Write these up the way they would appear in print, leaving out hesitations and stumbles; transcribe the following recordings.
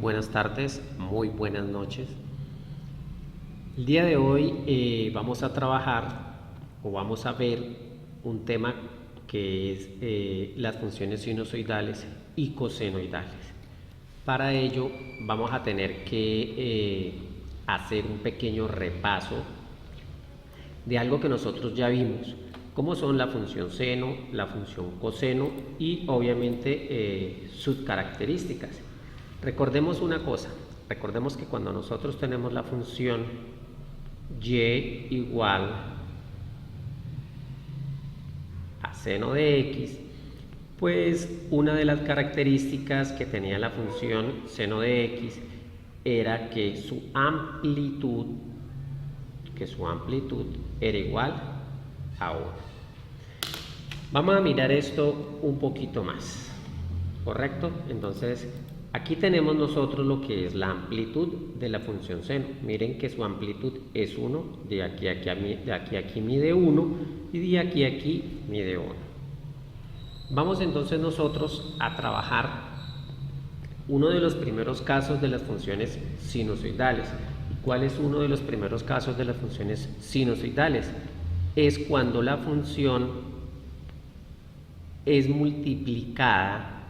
buenas tardes, muy buenas noches. El día de hoy vamos a trabajar o vamos a ver un tema que es las funciones sinusoidales y cosenoidales. Para ello vamos a tener que hacer un pequeño repaso de algo que nosotros ya vimos, como son la función seno, la función coseno y obviamente sus características. Recordemos una cosa, recordemos que cuando nosotros tenemos la función y igual a seno de x, pues una de las características que tenía la función seno de x era que su amplitud era igual a 1. Vamos a mirar esto un poquito más, ¿correcto? Entonces, aquí tenemos nosotros lo que es la amplitud de la función seno. Miren que su amplitud es 1, de aquí a aquí mide 1 y de aquí a aquí mide 1. Vamos entonces nosotros a trabajar uno de los primeros casos de las funciones sinusoidales. ¿Cuál es uno de los primeros casos de las funciones sinusoidales? Es cuando la función es multiplicada,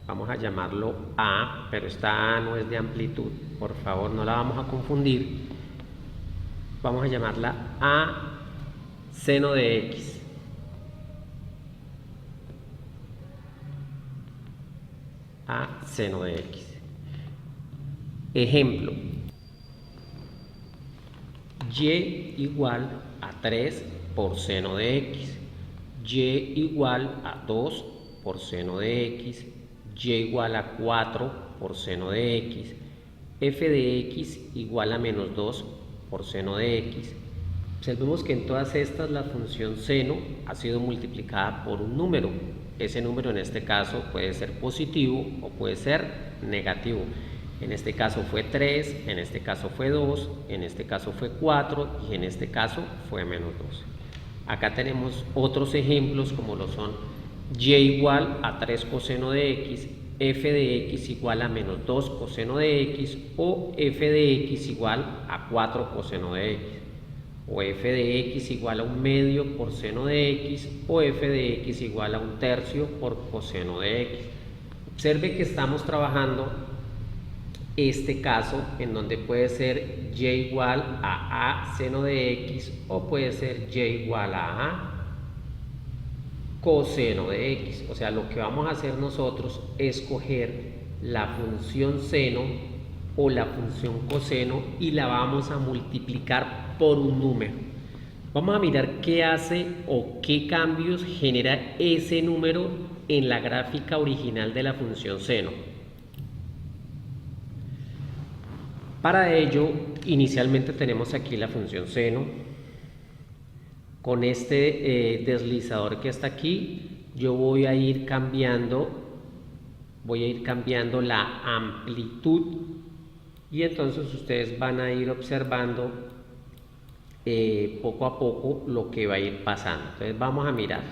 vamos a llamarlo A, pero esta A no es de amplitud, por favor no la vamos a confundir, vamos a llamarla A seno de X. A seno de X. Ejemplo, y igual a 3 por seno de x, y igual a 2 por seno de x, y igual a 4 por seno de x, f de x igual a menos 2 por seno de x. Observemos que en todas estas la función seno ha sido multiplicada por un número. Ese número en este caso puede ser positivo o puede ser negativo. En este caso fue 3, en este caso fue 2, en este caso fue 4 y en este caso fue menos 2. Acá tenemos otros ejemplos como lo son y igual a 3 coseno de x, f de x igual a menos 2 coseno de x o f de x igual a 4 coseno de x o f de x igual a 1/2 por seno de x o f de x igual a 1/3 por coseno de x. Observe que estamos trabajando este caso en donde puede ser y igual a seno de x o puede ser y igual a coseno de x. O sea, lo que vamos a hacer nosotros es coger la función seno o la función coseno y la vamos a multiplicar por un número. Vamos a mirar qué hace o qué cambios genera ese número en la gráfica original de la función seno. Para ello, inicialmente tenemos aquí la función seno. Con este deslizador que está aquí, yo voy a ir cambiando la amplitud y entonces ustedes van a ir observando poco a poco lo que va a ir pasando. Entonces vamos a mirar.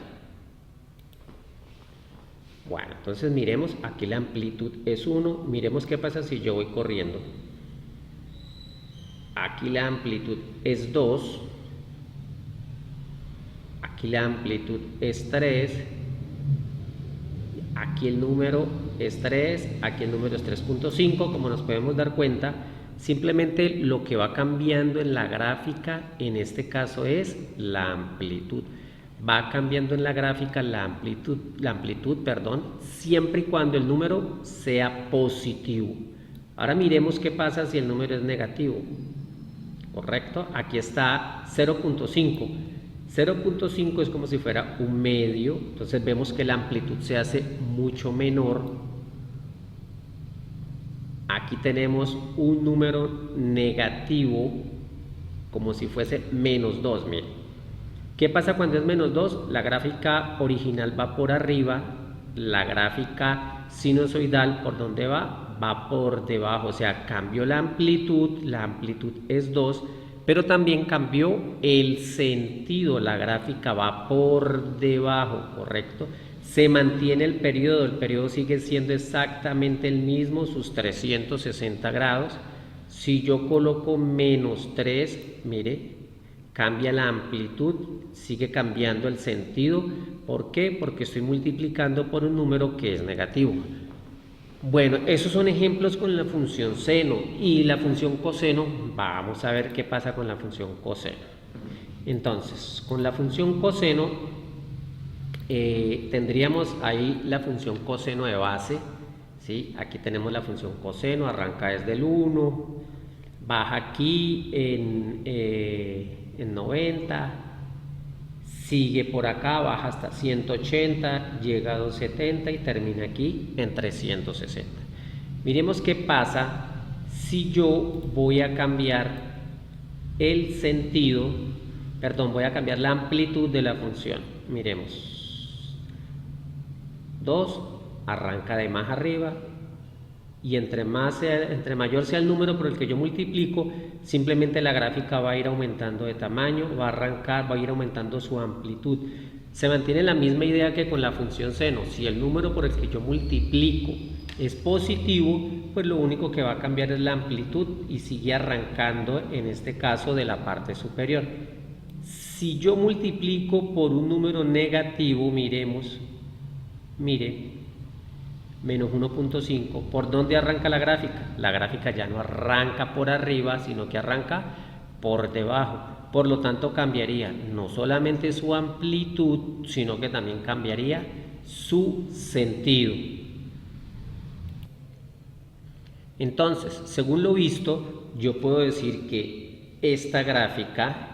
Bueno, entonces miremos, aquí la amplitud es 1. Miremos qué pasa si yo voy corriendo. Aquí la amplitud es 2, aquí la amplitud es 3, aquí el número es 3, aquí el número es 3.5, como nos podemos dar cuenta, simplemente lo que va cambiando en la gráfica en este caso es la amplitud. Va cambiando en la gráfica la amplitud, siempre y cuando el número sea positivo. Ahora miremos qué pasa si el número es negativo. ¿Correcto? Aquí está 0.5. 0.5 es como si fuera 1/2. Entonces vemos que la amplitud se hace mucho menor. Aquí tenemos un número negativo como si fuese menos 2. Miren. ¿Qué pasa cuando es menos 2? La gráfica original va por arriba. La gráfica sinusoidal, ¿por dónde va? Va por debajo, o sea, cambió la amplitud es 2, pero también cambió el sentido, la gráfica va por debajo, ¿correcto? Se mantiene el periodo sigue siendo exactamente el mismo, sus 360 grados. Si yo coloco menos 3, mire, cambia la amplitud, sigue cambiando el sentido. ¿Por qué? Porque estoy multiplicando por un número que es negativo. Bueno, esos son ejemplos con la función seno y la función coseno. Vamos a ver qué pasa con la función coseno. Entonces, con la función coseno tendríamos ahí la función coseno de base, ¿sí? Aquí tenemos la función coseno, arranca desde el 1, baja aquí en 90, sigue por acá, baja hasta 180, llega a 270 y termina aquí en 360. Miremos qué pasa si yo voy a cambiar el sentido, perdón, voy a cambiar la amplitud de la función. Miremos. 2 arranca de más arriba y entre mayor sea el número por el que yo multiplico, simplemente la gráfica va a ir aumentando de tamaño, va a ir aumentando su amplitud. Se mantiene la misma idea que con la función seno. Si el número por el que yo multiplico es positivo, pues lo único que va a cambiar es la amplitud y sigue arrancando, en este caso, de la parte superior. Si yo multiplico por un número negativo, miremos, mire, menos 1.5, ¿por dónde arranca la gráfica? La gráfica ya no arranca por arriba, sino que arranca por debajo. Por lo tanto, cambiaría no solamente su amplitud, sino que también cambiaría su sentido. Entonces, según lo visto, yo puedo decir que esta gráfica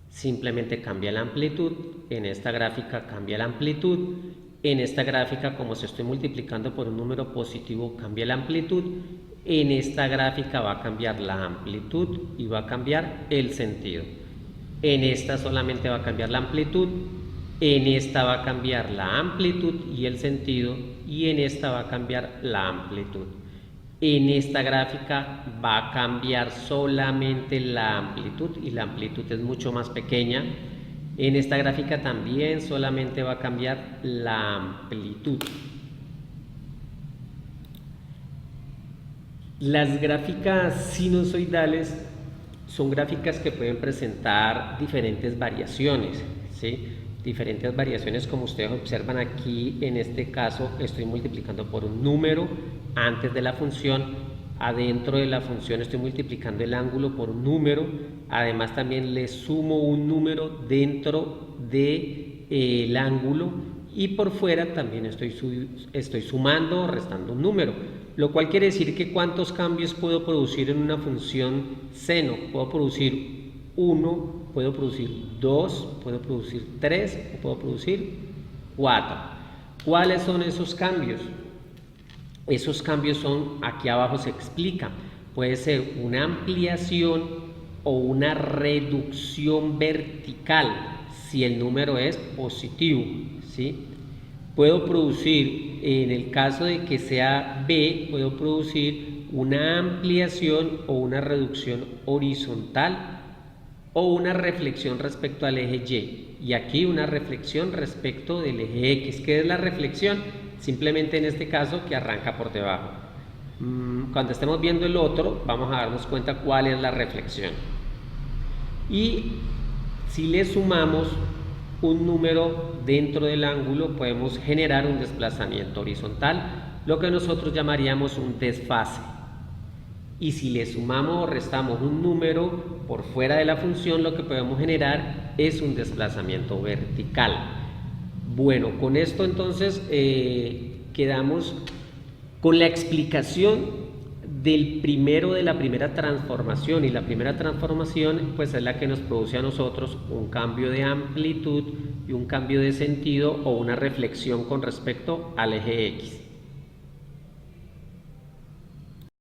simplemente cambia la amplitud, en esta gráfica cambia la amplitud, en esta gráfica, como se estoy multiplicando por un número positivo, cambia la amplitud. En esta gráfica va a cambiar la amplitud y va a cambiar el sentido. En esta solamente va a cambiar la amplitud. En esta va a cambiar la amplitud y el sentido. Y en esta va a cambiar la amplitud. En esta gráfica va a cambiar solamente la amplitud y la amplitud es mucho más pequeña. En esta gráfica también solamente va a cambiar la amplitud. Las gráficas sinusoidales son gráficas que pueden presentar diferentes variaciones, ¿sí? Diferentes variaciones, como ustedes observan aquí. En este caso estoy multiplicando por un número antes de la función. Adentro de la función estoy multiplicando el ángulo por un número. Además también le sumo un número dentro del ángulo y por fuera también estoy sumando o restando un número, lo cual quiere decir que cuántos cambios puedo producir en una función seno. Puedo producir 1, puedo producir 2, puedo producir 3 o puedo producir 4. ¿Cuáles son esos cambios? Esos cambios son, aquí abajo se explica, puede ser una ampliación o una reducción vertical si el número es positivo, ¿sí? Puedo producir, en el caso de que sea B, puedo producir una ampliación o una reducción horizontal o una reflexión respecto al eje Y. Y aquí una reflexión respecto del eje X. ¿Qué es la reflexión? Simplemente en este caso que arranca por debajo. Cuando estemos viendo el otro, vamos a darnos cuenta cuál es la reflexión. Y si le sumamos un número dentro del ángulo, podemos generar un desplazamiento horizontal, lo que nosotros llamaríamos un desfase. Y si le sumamos o restamos un número por fuera de la función, lo que podemos generar es un desplazamiento vertical. Bueno, con esto entonces quedamos con la explicación de la primera transformación, y la primera transformación pues es la que nos produce a nosotros un cambio de amplitud y un cambio de sentido o una reflexión con respecto al eje X.